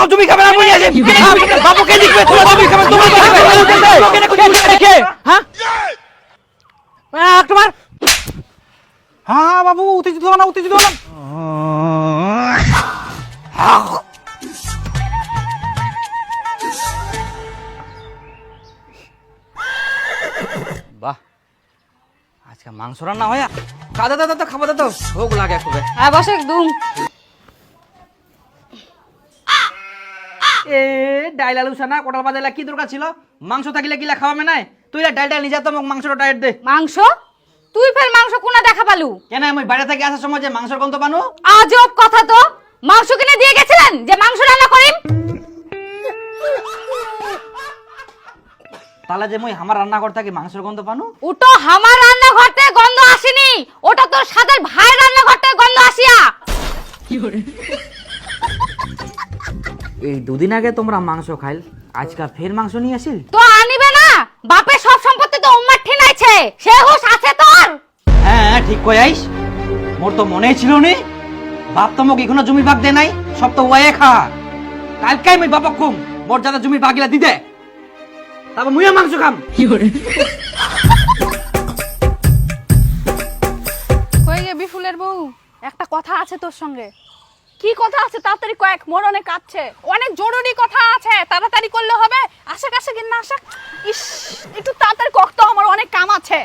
তাও জমি খাবে না বলি আছে বাবুকে দেখবে তোমার জমি খাবে তোমার দেখে হ্যাঁ তোমার হ্যাঁ বাবু উত্তেজিত হও না উত্তেজিত হও না বাহ আজকে মাংস রান্না হয় দাদা দাদা তো খাবো দাদা ভোগ লাগে একটু হ্যাঁ বসে একদম এ ডাইল আলু সানা কোটাল বাজাইলা কি দরকার ছিল মাংস থাকিলে কিলা খাওয়ামে নাই তুই ডাইলটা নিয়ে যা তো মোক মাংসটা ডাইরেক্ট দে মাংস তুই ফের মাংস কোনা দেখা পালু কেন আমি বাইরে থেকে আসার সময় যে মাংসের গন্ধ পানো আজব কথা তো মাংস কিনে দিয়ে গেছিলেন যে মাংস রান্না করিম তাহলে যে মই আমার রান্নাঘর থেকে মাংসের গন্ধ পানো ওটা আমার রান্নাঘর থেকে গন্ধ আসেনি ওটা তোর সাদের ভাই রান্নাঘর থেকে গন্ধ আসিয়া এই দুদিন আগে তোমরা মাংস খাইল আজকে ফের মাংস নিয়ে আসিল তো আনিবে না বাপের সব সম্পত্তি তো উম্মার ঠিনাইছে সে হুশ আছে তোর হ্যাঁ ঠিক কই আইস মোর তো মনেই ছিল নি বাপ তো মোক এখনো জমি ভাগ দে নাই সব তো ওয়ে খা কালকেই মই বাপক কম মোর যাতে জমি ভাগিলা দি দে তারপর মুইও মাংস খাম কই গে বিফুলের বউ একটা কথা আছে তোর সঙ্গে কি কথা আছে তাড়াতাড়ি কয়েক মোর অনেক কাছে অনেক জরুরি কথা আছে তাড়াতাড়ি করলে হবে আশেপাশে কিন না আসে ইস একটু তাড়াতাড়ি করতে আমার অনেক কাম আছে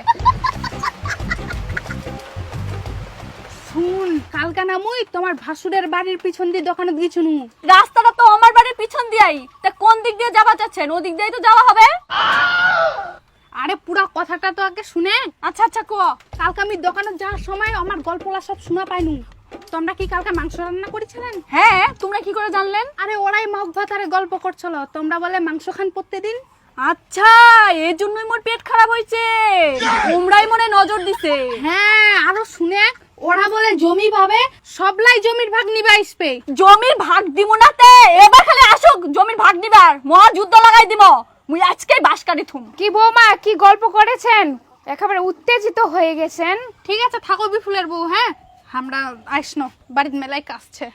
শুন কালকা না মুই তোমার ভাসুরের বাড়ির পিছন দিয়ে দোকানে গিয়েছুনু রাস্তাটা তো আমার বাড়ির পিছন দিয়েই তা কোন দিক দিয়ে যাওয়া যাচ্ছেন ওদিক দিয়েই তো যাওয়া হবে আরে পুরো কথাটা তো আগে শুনে আচ্ছা আচ্ছা কো কালকে আমি দোকানে যাওয়ার সময় আমার গল্পলা সব শোনা পাইনু তোমরা কি কালকে মাংস রান্না করেছিলেন হ্যাঁ তোমরা কি করে জানলেন আরে ওরাই মগ ভাতারে গল্প করছিল তোমরা বলে মাংস খান প্রত্যেকদিন আচ্ছা এই জন্যই মোর পেট খারাপ হইছে তোমরাই মনে নজর দিছে হ্যাঁ আরো শুনে ওরা বলে জমি ভাবে সবলাই জমির ভাগ নিবা আসবে জমির ভাগ দিব না তে এবার খালি আসুক জমির ভাগ নিবার মহা যুদ্ধ লাগাই দিব মুই আজকেই বাস কাটি থুম কি বৌমা কি গল্প করেছেন একেবারে উত্তেজিত হয়ে গেছেন ঠিক আছে থাকো বিফুলের বউ হ্যাঁ আমরা আইসনো বাড়ির মেলায় কাজছে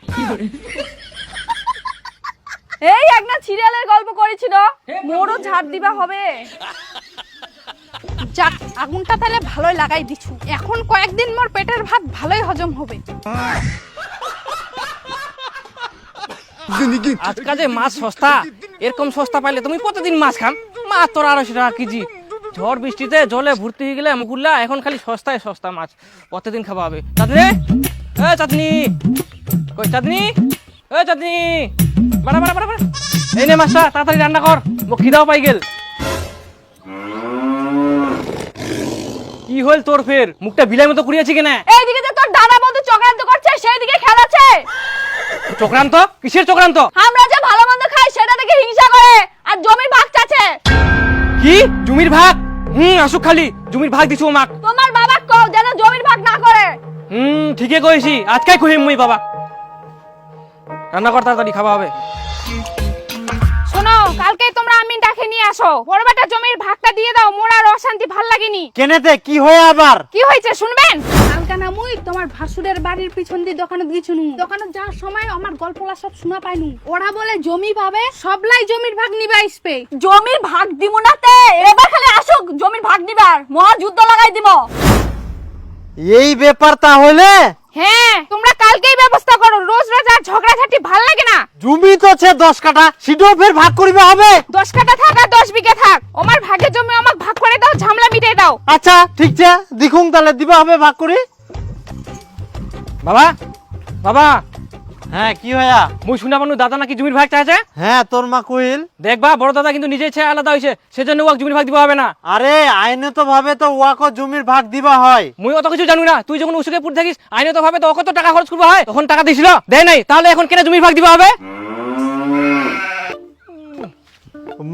এই একটা সিরিয়ালের গল্প করেছিল মোরও ঝাড় দিবা হবে যাক আগুনটা তাহলে ভালোই লাগাই দিছু এখন কয়েকদিন মোর পেটের ভাত ভালোই হজম হবে আজকাল যে মাছ সস্তা এরকম সস্তা পাইলে তুমি প্রতিদিন মাছ খাম মাছ তোর 250 টাকা কেজি ঝড় বৃষ্টিতে জলে ভর্তি হয়ে গেলে মুকুল্লা এখন খালি সস্তায় সস্তা মাছ প্রতিদিন খাওয়া হবে চাঁদনি এ চাঁদনি কই চাঁদনি এ চাঁদনি বাড়া বাড়া বাড়া এই নে মাছটা তাড়াতাড়ি রান্না কর মোক খিদাও পাই গেল কি হল তোর ফের মুখটা বিলাই মতো কুড়িয়েছি কেন এইদিকে যে তোর দাদা বন্ধু চক্রান্ত করছে সেই দিকে খেলাচ্ছে চক্রান্ত কিসের চক্রান্ত আমরা যে ভালো মন্দ খাই সেটা দেখে হিংসা করে আর জমির ভাগ চাচ্ছে কি জমির ভাগ আসুক খালি জমির ভাগ দিছো মাক তোমার বাবা কও যেন জমির ভাগ না করে ঠিকই কইছি আজকাই কহিম মুই বাবা রান্না কর তাড়াতাড়ি খাওয়া হবে শোনো কালকে তোমরা আমিন ডাকে নিয়ে আসো বড় বেটা জমির ভাগটা দিয়ে দাও মোর আর অশান্তি ভাল লাগেনি কেনেতে কি হয় আবার কি হয়েছে শুনবেন কালকা না মুই তোমার ভাসুরের বাড়ির পিছন দিয়ে দোকানে গিয়েছুনু দোকানে যাওয়ার সময় আমার গল্পলা সব শোনা পাইনু ওরা বলে জমি ভাবে সবলাই জমির ভাগ নিবা আসবে জমির ভাগ দিব না তে এবার খালি আসুক জমির ভাগ নিবার মহা যুদ্ধ লাগাই দিব এই ব্যাপার তাহলে হ্যাঁ তোমরা কালকেই ব্যবস্থা করো রোজ রোজ আর ঝগড়াঝাটি ভাল লাগে না জমি তো আছে 10 কাঠা সেটাও ফের ভাগ করিবে হবে 10 কাঠা থাক আর 10 বিঘা থাক আমার ভাগে জমি আমাকে ভাগ করে দাও ঝামেলা মিটিয়ে দাও আচ্ছা ঠিক আছে দেখুন তাহলে দিবা হবে ভাগ করি বাবা বাবা হ্যাঁ কি হয়া মুই শুনা পানু দাদা নাকি জমির ভাগ চাইছে হ্যাঁ তোর মা কইল দেখবা বড় দাদা কিন্তু নিজে ইচ্ছে আলাদা হইছে সেজন্য ওয়াক জমির ভাগ দিবা হবে না আরে আইনত ভাবে তো ওয়াকো জমির ভাগ দিবা হয় মুই অত কিছু জানি না তুই যখন উসুকে পুর থাকিস আইনত ভাবে তো কত টাকা খরচ করবা হয় তখন টাকা দিছিল দেয় নাই তাহলে এখন কেন জমির ভাগ দিবা হবে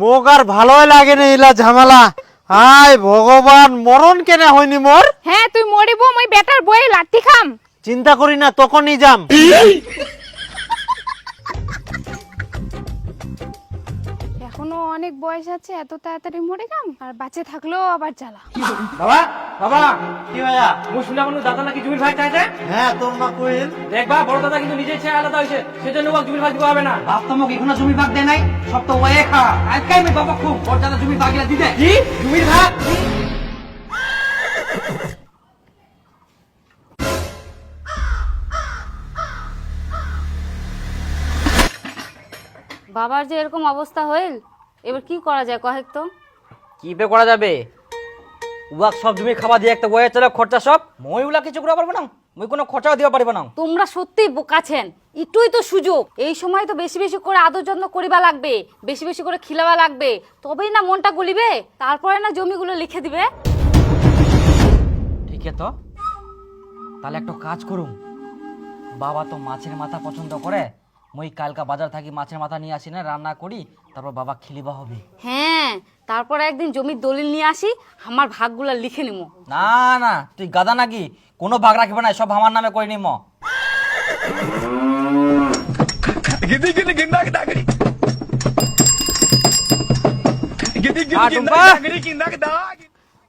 মোক আর ভালোই লাগে না ইলা ঝামেলা হায় ভগবান মরণ কেন হয়নি মোর হ্যাঁ তুই মরিব মই বেটার বই লাঠি খাম চিন্তা করি না তখনই যাম এখন এখনো অনেক বয়স আছে, এত তাড়াতাড়ি মরে গাম, আর বাঁচে থাকলেও আবার জ্বালা। বাবা বাবা কি ভাইয়া? মুই শুনলাম দাদা নাকি জমির ভাগ চাইছে। হ্যাঁ তোমরা কইল দেখবা বড় দাদা কিন্তু নিজের ছেলে আলাদা হয়েছে, সেজন্য ওকে জমির ভাগ দিতে হবে না। বাপ তো মোক এখনো জমি ভাগ দেয় নাই, সব তো ওয়ে খা। কালকে আমি বাবা খুব মোর দাদা জমি ভাগিলা দিতে। কি জমির ভাগ? বাবার যে এরকম অবস্থা হইল, এবার কি করা যায় কহেক তো? কি বে করা যাবে? উয়াক সব জমি খাওয়া দিয়ে একটা ওয়ে চলে খরচা সব, মই উলা কিছু করা পারবো না, মই কোনো খরচাও দিতে পারবো না। তোমরা সত্যি বোকাছেন, একটুই তো সুযোগ, এই সময় তো বেশি বেশি করে আদর যত্ন করিবা লাগবে, বেশি বেশি করে খিলাবা লাগবে, তবেই না মনটা গলিবে, তারপরে না জমিগুলো লিখে দিবে। ঠিক আছে তো, তাহলে একটা কাজ করুম। বাবা তো মাছের মাথা পছন্দ করে, মই কালকা বাজার থাকি মাছের মাথা নিয়ে আসি না, রান্না করি, তারপর বাবা খিলিবা হবে। হ্যাঁ, তারপরে একদিন জমির দলিল নিয়ে আসি, আমার ভাগগুলা লিখে নিমো। না না, তুই গাদা নাকি? কোনো ভাগ রাখবে না, সব আমার নামে করে নিম।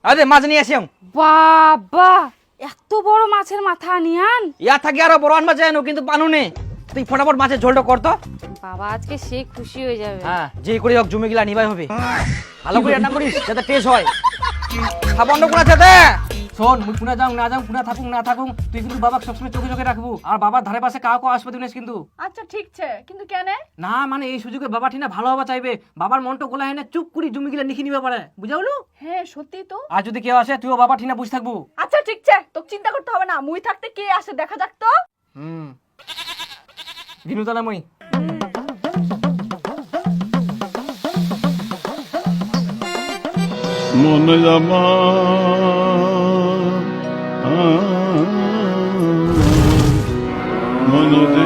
আরে মাছ নিয়ে আসি। বাবা, এত বড় মাছের মাথা নিয়ান? ইয়া থাকি আরো বড় আনবা চাই কিন্তু পানু নে। তুই ফটাফট মাছের ঝোলটা করতো। বাবা আজকে সে খুশি হয়ে যাবে। হ্যাঁ, যে করে হোক জমি গিলা নিবাই হবে। ভালো করে রান্না করিস যাতে টেস্ট হয়। খাবন্ধ করা যাতে। শোন, মুই পুনা যাও না যাও, পুনা থাকুক না থাকুক, তুই কিন্তু বাবাকে সবসময় চোখে চোখে রাখবো, আর বাবার ধারে পাশে কাউকে আসবে দিনিস কিন্তু। আচ্ছা ঠিক আছে, কিন্তু কেন? না মানে এই সুযোগে বাবা ঠিনা ভালো হওয়া চাইবে, বাবার মনটা গোলা হয় না, চুপ করি জমি গিলা লিখে নিবে পারে, বুঝাওলো? হ্যাঁ সত্যি তো। আর যদি কেউ আসে তুইও বাবা ঠিনা বুঝে থাকবো। আচ্ছা ঠিক আছে, তোকে চিন্তা করতে হবে না, মুই থাকতে কে আসে দেখা যাক তো। দিনু তালা মই মন জামা মন দে।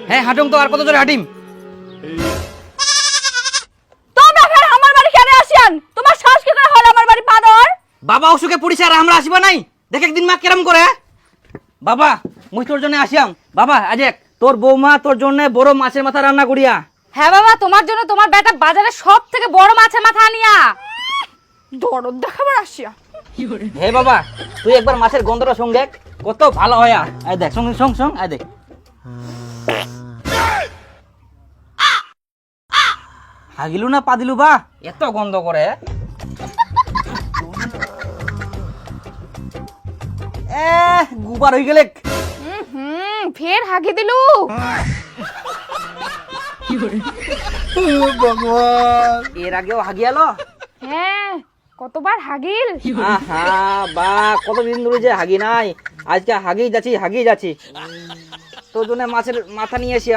হ্যাঁ হাঁটুম তো, আর কত জোরে হাঁটিম? তোমরা ফের আমার বাড়ি কেন আসিয়ান? তোমার সাহস কি করে হলো আমার বাড়ি পা দেওয়ার? বাবা অসুখে পড়িছে আর আমরা আসিবা নাই? দেখ একদিন মা কেরম করে। বাবা মুই তোর জন্য আসিয়াম। বাবা আজ তোর বৌমা তোর জন্য বড় মাছের মাথা রান্না করিয়া। হ্যাঁ বাবা, তোমার জন্য তোমার বেটা বাজারে সব থেকে বড় মাছের মাথা আনিয়া। দরদ দেখাবার আসিয়া। হে বাবা, তুই একবার মাছের গন্ধটা শুন দেখ, কত ভালো হয়। আয় দেখ, সঙ্গে সঙ্গ সঙ্গ আয় দেখ। হাগিলু না পা দিলু বা, এত গন্ধ করে। গুবার হয়ে গেলে। ফের হাগি দিলু। এর আগেও হাগিয়ালো। হ্যাঁ, কতবার হাগিল। আহা বা, কতদিন ধরে যে হাগি নাই, আজকে হাগিয়ে যাচ্ছি। তোর জন্য মাছের মাথা নিয়ে এসি।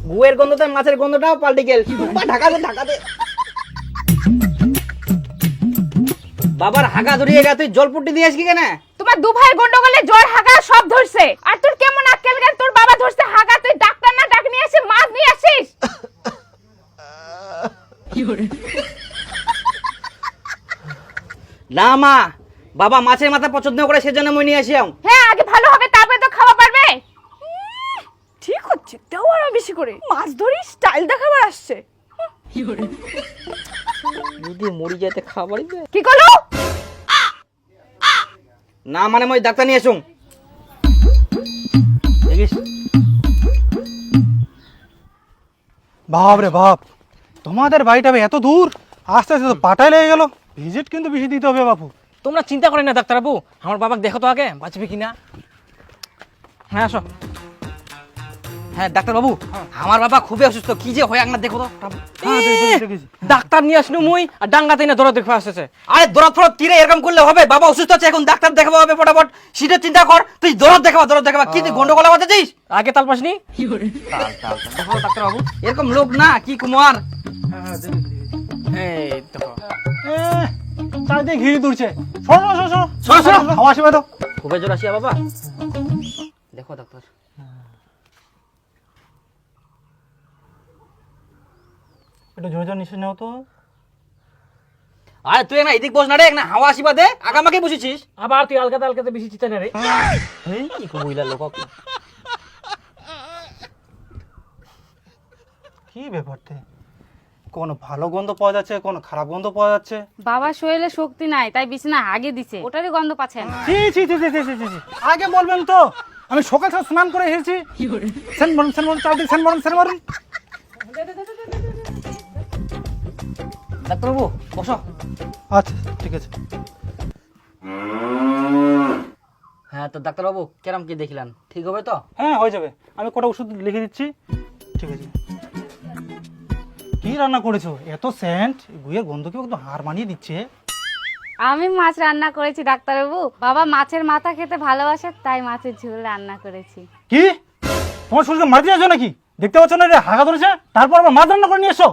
গুয়ের গন্ধতে মাছের গন্ধটাও পাল্টে গেল। ঢাকাতে বাবার হাগা ধরিয়ে গা, তুই জলপুটি দিয়ে আসবি কেন? তোমার দু ভাই গন্ডগোলে জ্বর হাগা সব ধরছে, আর তোর কেমন আক্কেল জ্ঞান? তোর বাবা ধরছে হাগা, তুই ডাক্তার না ডাক নিয়ে এসে মাছ নিয়ে আসিস। না মা, বাবা মাছের মাথা পছন্দ করে সেজন্য মই নিয়ে আসিয়াম। হ্যাঁ, আগে ভালো হবে তারপরে তো খাওয়া পারবে। ঠিক হচ্ছে, তেও আরো বেশি করে মাছ ধরি স্টাইল দেখাবার আসছে। যদি মরি যাইতে খাবার কি করলো? না মানে মই ডাক্তার নিয়ে আসুম। দেখিস বাপ রে বাপ, তোমাদের বাড়িটা এত দূর, আস্তে আস্তে তো পাটাই লেগে গেল। ভিজিট কিন্তু বেশি দিতে হবে বাপু। তোমরা চিন্তা করেন না ডাক্তারবাবু, আমার বাবাকে দেখো তো আগে বাঁচবে কিনা। হ্যাঁ আসো। হ্যাঁ ডাক্তার বাবু, আমার বাবা খুবই অসুস্থ, কি যে হয় না দেখো তো। হ্যাঁ, দেখেছি। ডাক্তার নিয়ে আসনু মুই, আর ডাঙ্গাতে না দরদ দেখে আসতেছে। আরে দরদ ফরদ কিরে এরকম করলে হবে? বাবা অসুস্থ আছে, এখন ডাক্তার দেখাবো হবে ফটাফট। সেটা চিন্তা কর, তুই দরদ দেখাবা। কি তুই গন্ডগোলা বাজাচ্ছিস? আগে তাল পাসনি। দেখো ডাক্তার বাবু, এরকম লোক না কি কুমার। এই দেখো চারিদিকে ঘিরে তুলছে। শোনো সরো। হাওয়া আসবে তো। খুবই জোর আসিয়া বাবা। দেখো ডাক্তার, একটু জোরে নিশ্চয় নাও তো। আরে তুই না এদিক বস না রে, না হাওয়া আসিবা দে, আগামাকে বসেছিস। আবার তুই আলকাতে বেশি চিন্তা না রে। এই কি কইলা লোক। কি ব্যাপারটা, কোনো ভালো গন্ধ পাওয়া যাচ্ছে, কোনো খারাপ গন্ধ পাওয়া যাচ্ছে। বাবার শরীরে শক্তি নাই তাই বিছানা হাগে দিছে, ওটারই গন্ধ পাচ্ছেন। ছি ছি ছি ছি ছি ছি ছি ছি। আগে বলবেন তো, আমি সকাল সকাল স্নান করে এসেছি। সেন মরুন চারদিক সেন মরুন। ডাক্তারবাবু বসো। আচ্ছা ঠিক আছে। হ্যাঁ তো ডাক্তারবাবু কেরম কি দেখলেন, ঠিক হবে তো? হ্যাঁ হয়ে যাবে, আমি কটা ওষুধ লিখে দিচ্ছি। ঠিক আছে। কি রান্না করেছো? এত সেন্ট, গুয়ের গন্ধ কি একদম হার মানিয়ে দিচ্ছে। আমি মাছ রান্না করেছি ডাক্তারবাবু, বাবা মাছের মাথা খেতে ভালোবাসে তাই মাছের ঝোল রান্না করেছি। কি তোমার শরীরকে মারতে যাচ্ছ নাকি? দেখতে পাচ্ছ না রে, হাগা ধরেছে, তারপর আবার মাছ রান্না করে নিয়ে এসো।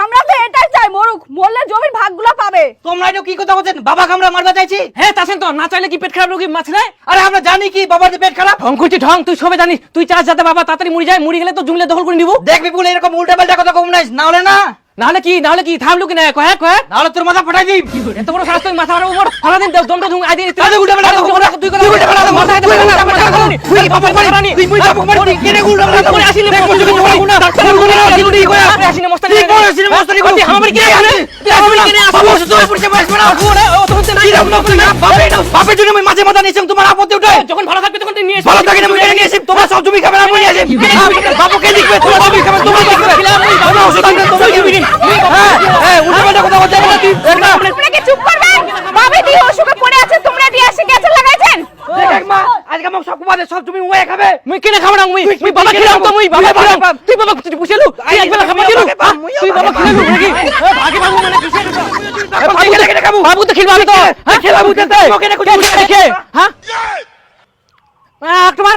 আমরা তো এটাই চাই, মরুক, মরলে জমির ভাগগুলো পাবে। তোমরা এটা কি কথা বলছেন? বাবাকে আমরা মারবা চাইছি? হ্যাঁ তাছেন তো, না চাইলে কি পেট খারাপ রোগী মাছ নেয়? আরে আমরা জানি কি বাবার যে পেট খারাপ। ঢং করছি ঢং, তুই সবে জানিস। তুই চাস যাতে বাবা তাড়াতাড়ি মরে যায়, মরে গেলে তো জুমলে দখল করে নিব। দেখবি বলে এরকম উল্টা পাল্টা কথা কম নাই, না হলে না নাহলে কি থামলু কি না কয় কয় না হলে তোর মাথা ফাটাই দিই। এত বড় সাহস, তুই মাথা মারা উপর ফালা দিন দমটা ধুম আই দিন। আরে উল্টা পাল্টা কথা বলা, তুই উল্টা পাল্টা মাথা খেতে পারবি না, মাথা খারাপ নি। তুই বাবা মারি, তুই মুই বাবা মারি, তুই কেনে উল্টা পাল্টা করে আসিলে মস্ত করে না। ডাক্তার বলে না দিলুড়ি কয়া আসিনে মস্তানি তুই কোন আসিনে মস্তানি করতি? আমার কি আছে? তুই আমার কেনে আসবো তুই পুরছে বয়স বড় ও তো হচ্ছে না। কি রাম তুই না বাপের জন্য আমি মাঝে মাথা নিয়েছিলাম, তোমার আপত্তি উঠে? যখন ভালো থাকবে তখন তুই নিয়ে ভালো থাকে না মুই নিয়ে আসি, তোমার সব জমি খাবে না মুই নিয়ে আসি। বাবাকে লিখবে, তোমার জমি খাবে তোমার লিখবে। আমি ওষুধ আনতে তোমার কি দিন? হ্যাঁ উল্টা পাল্টা কথা বলতে না তুই একটা। তোমরা কি চুপ করবে? বাবা দিয়ে অসুখে পড়ে আছে, তোমরা দিয়ে এসে গেছে লাগাইছেন। দেখ মা আজকে আমাকে সব কুমারে সব জমি মুই খাবে। মুই কেনে খাবো না, মুই বাবা খেলাম তো, মুই বাবা খেলাম। তুই বাবা তুই বুঝেলু, তুই একবেলা খাবি দিলু, তুই বাবা খেলাম নাকি? ভাগে বাবু মানে কিসের বাবু কেনে খাবো? বাবু তো খেলবা আমি তো, হ্যাঁ খেলাবো তেতে কেনে কুটি দেখে হ্যাঁ তোমার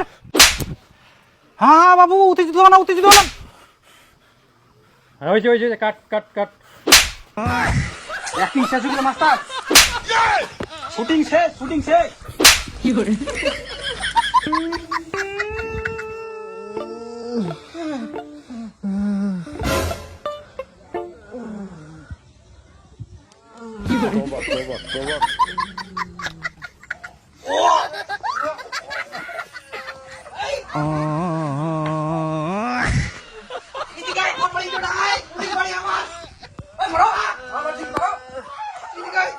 হ্যাঁ বাবু, উত্তেজিত হও না। হয়েছে কাট। একই শেষ হলো মাস্টার। শুটিং শেষ। এদিকে আয়, আমার বাড়ি তো নাই, এদিকে বাড়ি আমার। ওই বড় আমার ঠিক বড়। এদিকে আয়।